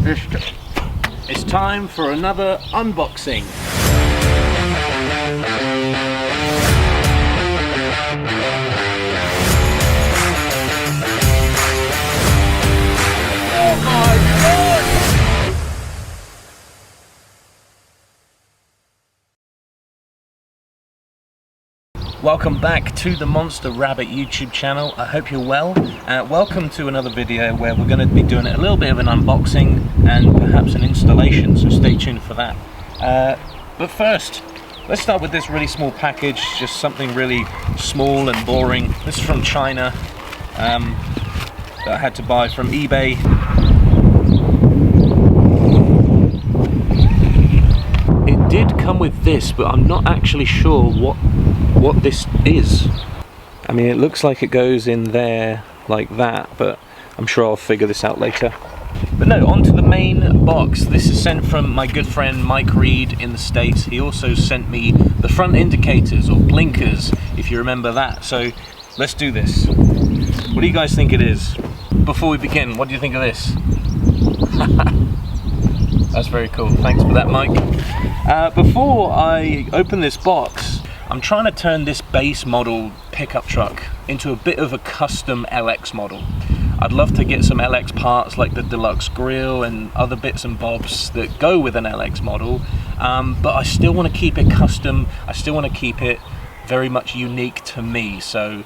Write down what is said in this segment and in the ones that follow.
It's time for another unboxing. Oh my God! Welcome back to the Monster Rabbit YouTube channel. I hope you're well. Welcome to another video where we're going to be doing a little bit of an unboxing and perhaps an installation, so stay tuned for that. But first, let's start with this really small package, just something really small and boring. This is from China, that I had to buy from eBay. It did come with this, but I'm not actually sure what this is. I mean, it looks like it goes in there like that, but I'm sure I'll figure this out later. But no, on to the main box. This is sent from my good friend Mike Reed in the States. He also sent me the front indicators, or blinkers, if you remember that. So let's do this. What do you guys think it is? Before we begin, what do you think of this? That's very cool. Thanks for that, Mike. Before I open this box, I'm trying to turn this base model pickup truck into a bit of a custom LX model. I'd love to get some LX parts like the deluxe grille and other bits and bobs that go with an LX model, but I still want to keep it custom. I still want to keep it very much unique to me. So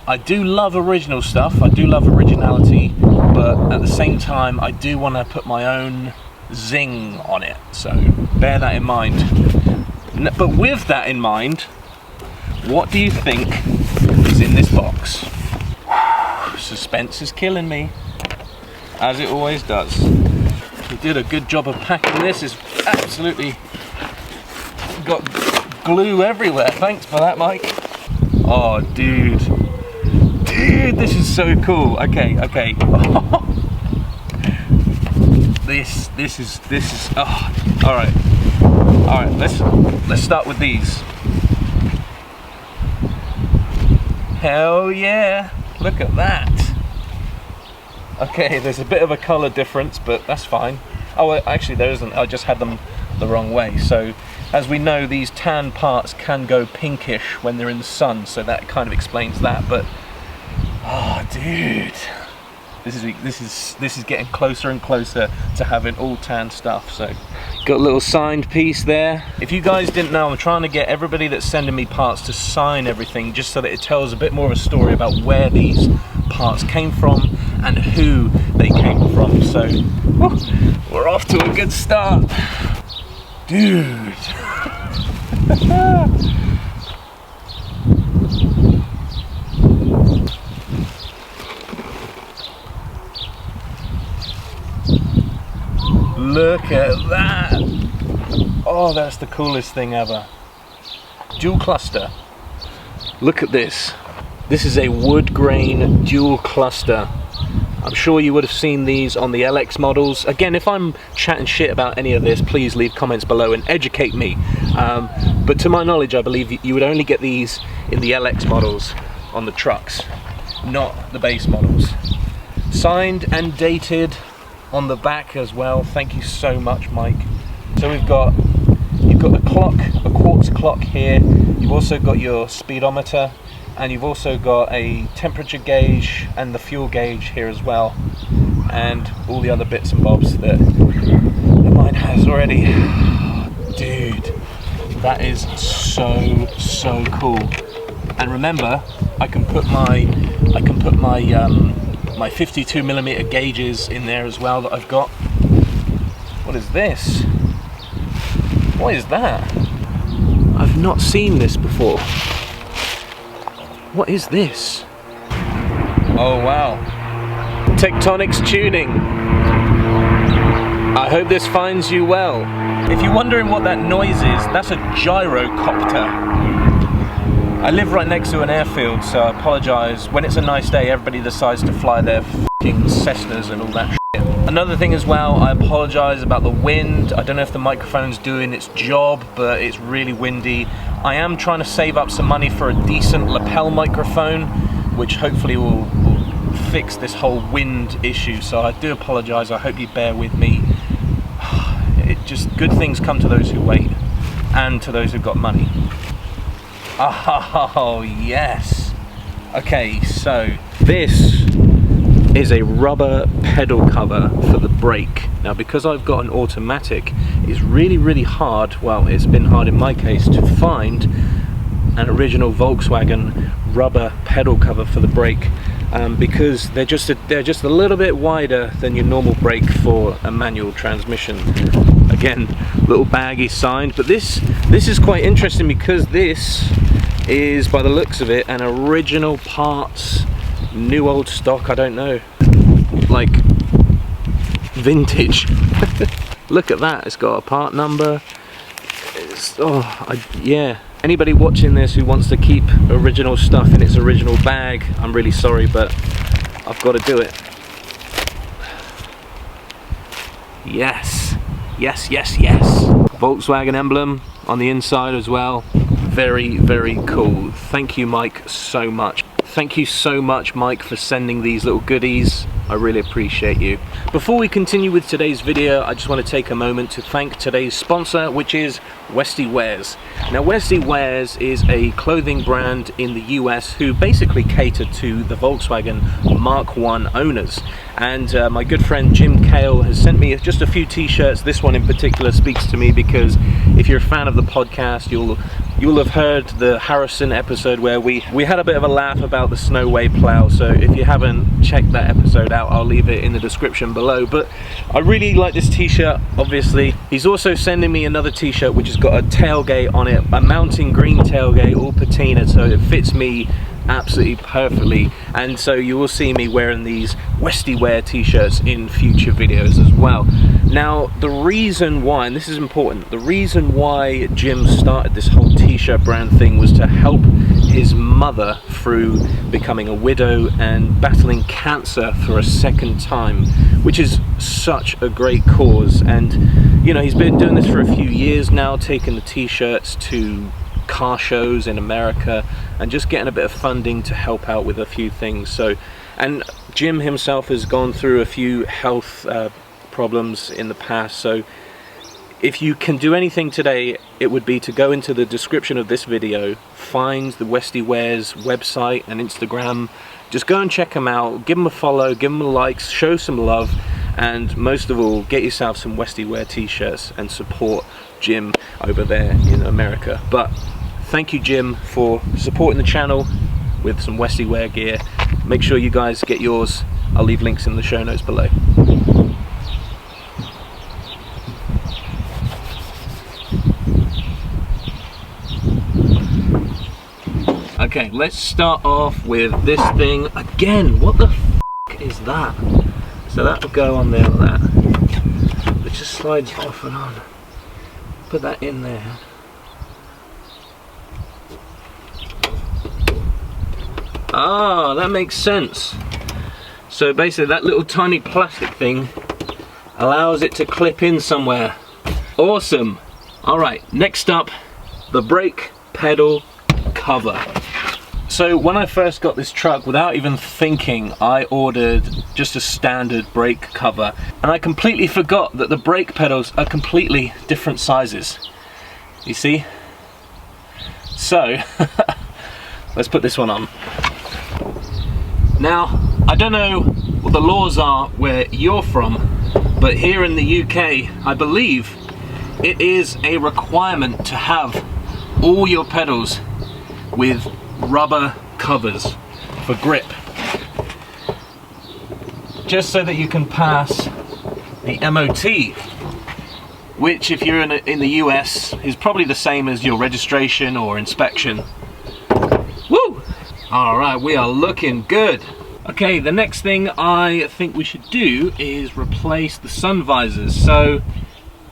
I do love original stuff, I do love originality, but at the same time I do want to put my own zing on it, so bear that in mind. But with that in mind, what do you think is in this box? Suspense is killing me, as it always does. You did a good job of packing this. It's absolutely got glue everywhere. Thanks for that, Mike. Oh, dude, this is so cool. Okay. This is. Oh, all right. Let's start with these. Hell yeah! Look at that. Okay, there's a bit of a color difference, but that's fine. Oh, actually there isn't. I just had them the wrong way. So, as we know, these tan parts can go pinkish when they're in the sun, so that kind of explains that. But oh, dude, this is getting closer and closer to having all tan stuff. So, got a little signed piece there. If you guys didn't know, I'm trying to get everybody that's sending me parts to sign everything, just so that it tells a bit more of a story about where these parts came from and who they came from. So, we're off to a good start. Dude. Look at that! Oh, that's the coolest thing ever. Dual cluster. Look at this. This is a wood grain dual cluster. I'm sure you would have seen these on the LX models. Again, if I'm chatting shit about any of this, please leave comments below and educate me. But to my knowledge, I believe you would only get these in the LX models on the trucks, not the base models. Signed and dated on the back as well. Thank you so much, Mike. So you've got the clock, a quartz clock here. You've also got your speedometer, and you've also got a temperature gauge and the fuel gauge here as well, and all the other bits and bobs that mine has already. Dude, that is so cool. And remember, I can put my my 52mm gauges in there as well that I've got. What is this? What is that? I've not seen this before. What is this? Oh wow. Tectonics tuning. I hope this finds you well. If you're wondering what that noise is, that's a gyrocopter. I live right next to an airfield, so I apologise. When it's a nice day, everybody decides to fly their f***ing Cessnas and all that shit. Another thing as well, I apologise about the wind. I don't know if the microphone's doing its job, but it's really windy. I am trying to save up some money for a decent lapel microphone, which hopefully will fix this whole wind issue, so I do apologise. I hope you bear with me. just good things come to those who wait, and to those who've got money. Oh yes. Okay, so this is a rubber pedal cover for the brake. Now, because I've got an automatic, it's really hard, well, it's been hard in my case, to find an original Volkswagen rubber pedal cover for the brake, because they're just a little bit wider than your normal brake for a manual transmission. Again, little baggy signed, but this is quite interesting because this is, by the looks of it, an original parts, new old stock, I don't know, like vintage. Look at that, it's got a part number. It's, yeah. Anybody watching this who wants to keep original stuff in its original bag, I'm really sorry, but I've got to do it. Yes, yes, yes, yes. Volkswagen emblem on the inside as well. Very cool. Thank you, Mike, so much. Thank you so much, Mike, for sending these little goodies. I really appreciate you. Before we continue with today's video, I just want to take a moment to thank today's sponsor, which is Westy Wears. Now, Westy Wears is a clothing brand in the US who basically cater to the Volkswagen Mark I owners. And my good friend Jim Kale has sent me just a few t-shirts. This one in particular speaks to me because if you're a fan of the podcast, you'll have heard the Harrison episode where we had a bit of a laugh about the Snowway plow. So if you haven't checked that episode out, I'll leave it in the description below. But I really like this t-shirt, obviously. He's also sending me another t-shirt which has got a tailgate on it, a mountain green tailgate, all patina, so it fits me absolutely perfectly. And so you will see me wearing these Westy Wear t-shirts in future videos as well. Now, the reason why, and this is important, the reason why Jim started this whole t-shirt brand thing was to help his mother through becoming a widow and battling cancer for a second time, which is such a great cause. And you know, he's been doing this for a few years now, taking the t-shirts to car shows in America and just getting a bit of funding to help out with a few things. So, and Jim himself has gone through a few health problems in the past, so if you can do anything today, it would be to go into the description of this video, find the Westy Wears website and Instagram, just go and check them out, give them a follow, give them a like, show some love, and most of all, get yourself some Westy Wear t-shirts and support Jim over there in America. But thank you, Jim, for supporting the channel with some Westy Wear gear. Make sure you guys get yours. I'll leave links in the show notes below. Okay, let's start off with this thing. Again, what the f is that? So that will go on there like that. It just slides off and on. Put that in there. Ah, that makes sense. So basically that little tiny plastic thing allows it to clip in somewhere. Awesome. Alright, next up, the brake pedal cover. So when I first got this truck, without even thinking, I ordered just a standard brake cover, and I completely forgot that the brake pedals are completely different sizes. You see? So let's put this one on. Now, I don't know what the laws are where you're from, but here in the UK, I believe it is a requirement to have all your pedals with rubber covers for grip, just so that you can pass the MOT, which if you're in the US is probably the same as your registration or inspection. Woo! Alright, we are looking good. Okay, the next thing I think we should do is replace the sun visors. So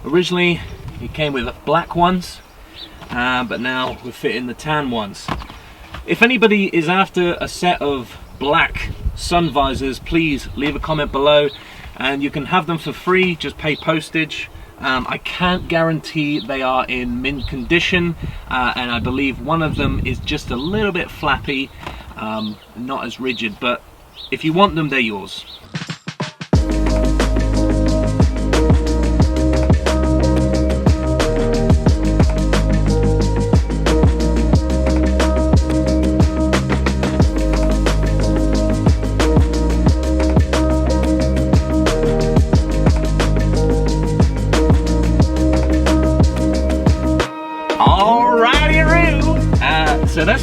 originally it came with black ones, but now we're fitting the tan ones. If anybody is after a set of black sun visors, please leave a comment below and you can have them for free, just pay postage. I can't guarantee they are in mint condition, and I believe one of them is just a little bit flappy, not as rigid, but if you want them, they're yours.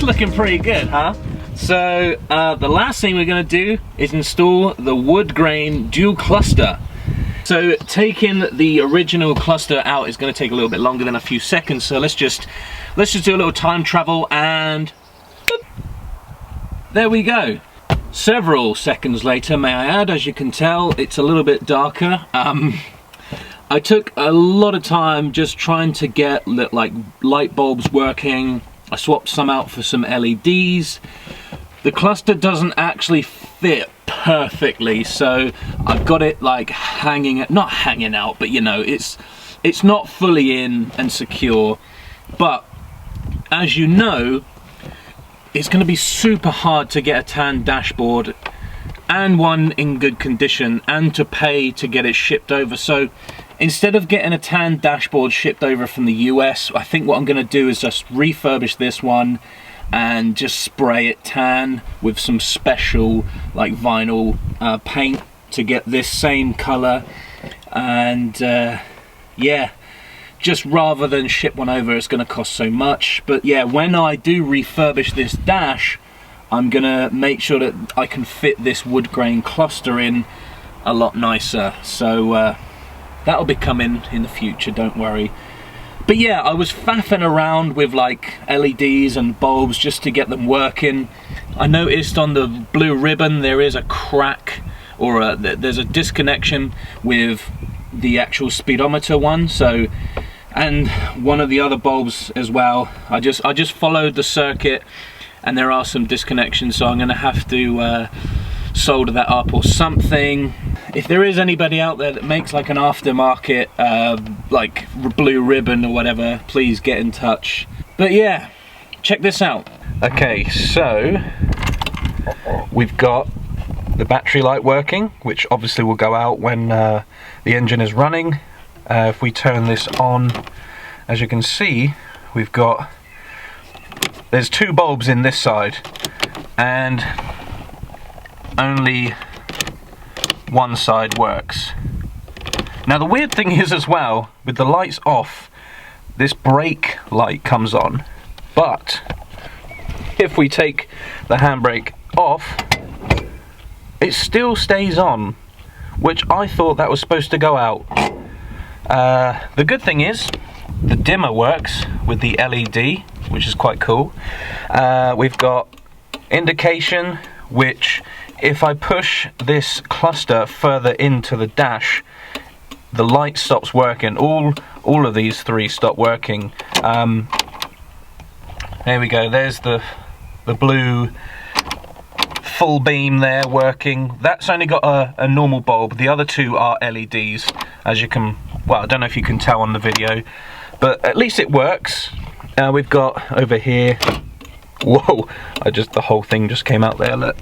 That's looking pretty good, huh? So the last thing we're going to do is install the wood grain dual cluster. So taking the original cluster out is going to take a little bit longer than a few seconds. So let's just do a little time travel and boop, there we go. Several seconds later, may I add, as you can tell, it's a little bit darker. I took a lot of time just trying to get like light bulbs working. I swapped some out for some LEDs. The cluster doesn't actually fit perfectly, so I've got it like not hanging out, but you know, it's not fully in and secure. But as you know, it's going to be super hard to get a tan dashboard and one in good condition, and to pay to get it shipped over. So instead of getting a tan dashboard shipped over from the US, I think what I'm going to do is just refurbish this one and just spray it tan with some special like vinyl paint to get this same color. And yeah, just rather than ship one over, it's going to cost so much. But yeah, when I do refurbish this dash, I'm gonna make sure that I can fit this wood grain cluster in a lot nicer. So that'll be coming in the future, don't worry. But yeah, I was faffing around with like LEDs and bulbs just to get them working. I noticed on the blue ribbon there is a crack, or there's a disconnection with the actual speedometer one. So, and one of the other bulbs as well. I just followed the circuit, and there are some disconnections, so I'm going to have to solder that up or something. If there is anybody out there that makes like an aftermarket like blue ribbon or whatever, please get in touch. But yeah, check this out. Okay, so we've got the battery light working, which obviously will go out when the engine is running. If we turn this on, as you can see, there's two bulbs in this side, and only one side works. Now the weird thing is as well, with the lights off, this brake light comes on, but if we take the handbrake off, it still stays on, which I thought that was supposed to go out. The good thing is, the dimmer works with the LED, which is quite cool. We've got indication, which if I push this cluster further into the dash, the light stops working. All of these three stop working. There we go, there's the blue full beam there working. That's only got a normal bulb. The other two are LEDs, as you can, well, I don't know if you can tell on the video, but at least it works. We've got over here, whoa, the whole thing just came out there, look,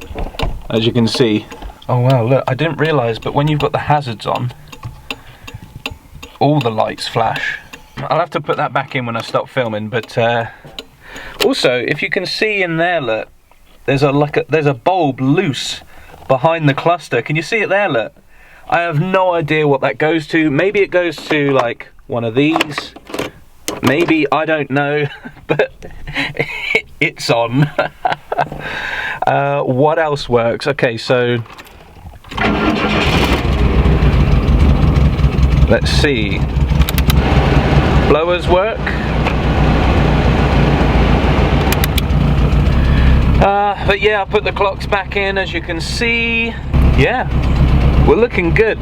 as you can see. Oh wow, look, I didn't realise, but when you've got the hazards on, all the lights flash. I'll have to put that back in when I stop filming. But also, if you can see in there, look, there's a bulb loose behind the cluster. Can you see it there, look? I have no idea what that goes to. Maybe it goes to like one of these. Maybe, I don't know, but it's on. What else works? Okay, so let's see. Blowers work. But yeah, I put the clocks back in, as you can see. Yeah, we're looking good.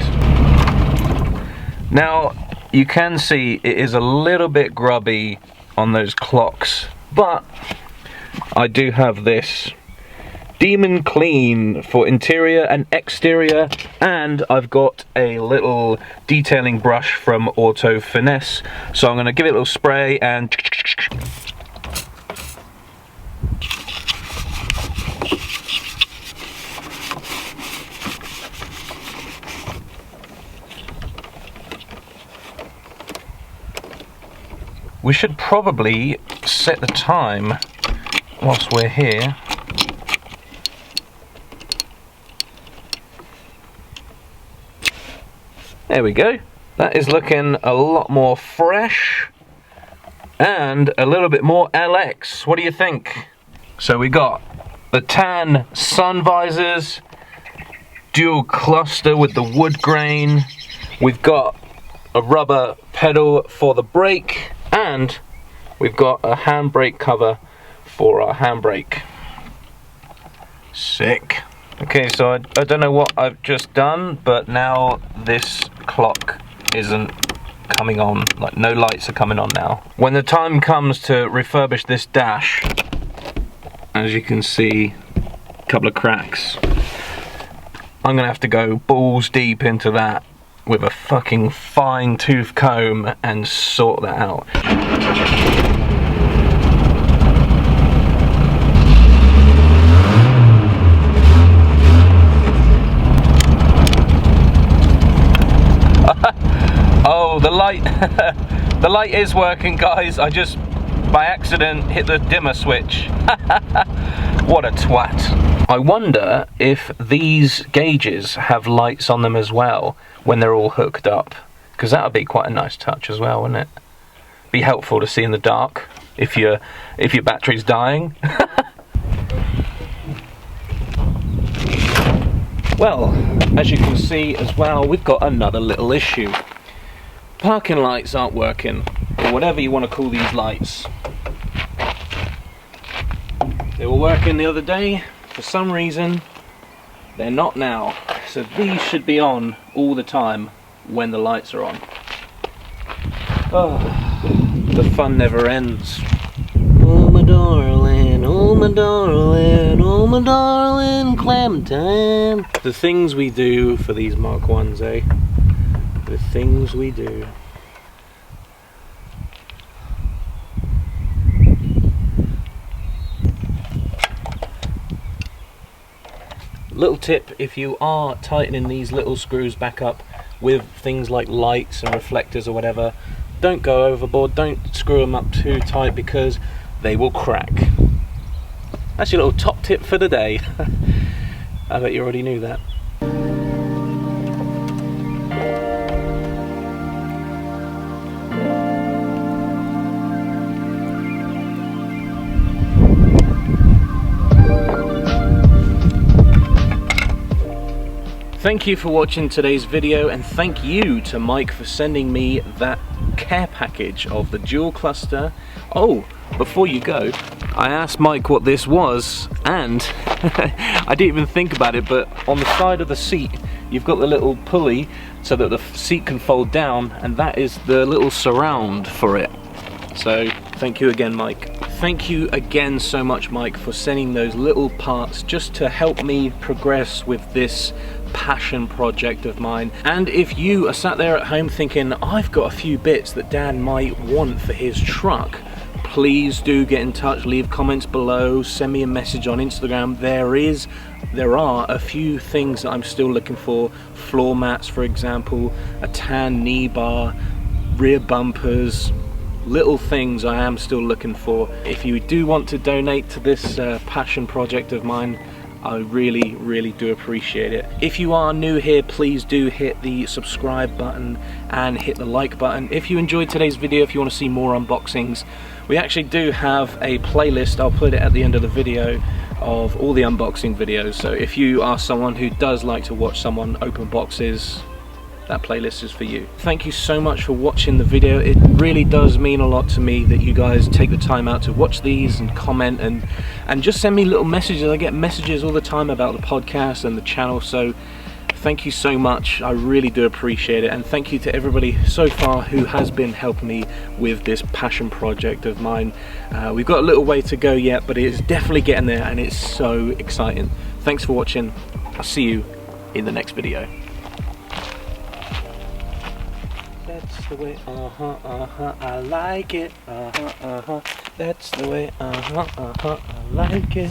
Now, you can see it is a little bit grubby on those clocks, but I do have this Demon Clean for interior and exterior, and I've got a little detailing brush from Auto Finesse, so I'm going to give it a little spray and we should probably set the time whilst we're here. There we go. That is looking a lot more fresh and a little bit more LX. What do you think? So we got the tan Sun Visors, dual cluster with the wood grain. We've got a rubber pedal for the brake, and we've got a handbrake cover for our handbrake. Sick. Okay, so I don't know what I've just done, but now this clock isn't coming on, like no lights are coming on now. When the time comes to refurbish this dash, as you can see, a couple of cracks. I'm gonna have to go balls deep into that with a fucking fine tooth comb and sort that out. Oh, the light, the light is working, guys. I just, by accident, hit the dimmer switch. What a twat. I wonder if these gauges have lights on them as well when they're all hooked up, because that would be quite a nice touch as well, wouldn't it? Be helpful to see in the dark if your battery's dying. Well, as you can see as well, we've got another little issue. Parking lights aren't working, or whatever you want to call these lights. They were working the other day. For some reason, they're not now. So these should be on all the time when the lights are on. Oh, the fun never ends. Oh my darling, oh my darling, oh my darling, Clementine. The things we do for these Mark 1s, eh? The things we do. Little tip, if you are tightening these little screws back up with things like lights and reflectors or whatever, don't go overboard, don't screw them up too tight because they will crack. That's your little top tip for the day. I bet you already knew that. Thank you for watching today's video, and thank you to Mike for sending me that care package of the dual cluster. Oh, before you go, I asked Mike what this was, and I didn't even think about it, but on the side of the seat you've got the little pulley so that the seat can fold down, and that is the little surround for it. So thank you again, Mike. Thank you again so much, Mike, for sending those little parts just to help me progress with this passion project of mine. And if you are sat there at home thinking, I've got a few bits that Dan might want for his truck, please do get in touch, leave comments below, send me a message on Instagram. There are a few things that I'm still looking for. Floor mats, for example, a tan knee bar, rear bumpers, little things I am still looking for. If you do want to donate to this passion project of mine, I really do appreciate it. If you are new here, please do hit the subscribe button and hit the like button. If you enjoyed today's video, if you want to see more unboxings, we actually do have a playlist, I'll put it at the end of the video, of all the unboxing videos. So if you are someone who does like to watch someone open boxes, that playlist is for you. Thank you so much for watching the video. It really does mean a lot to me that you guys take the time out to watch these and comment and just send me little messages. I get messages all the time about the podcast and the channel, so thank you so much. I really do appreciate it, and thank you to everybody so far who has been helping me with this passion project of mine. We've got a little way to go yet, but it's definitely getting there, and it's so exciting. Thanks for watching. I'll see you in the next video. That's the way, I like it, that's the way, I like it.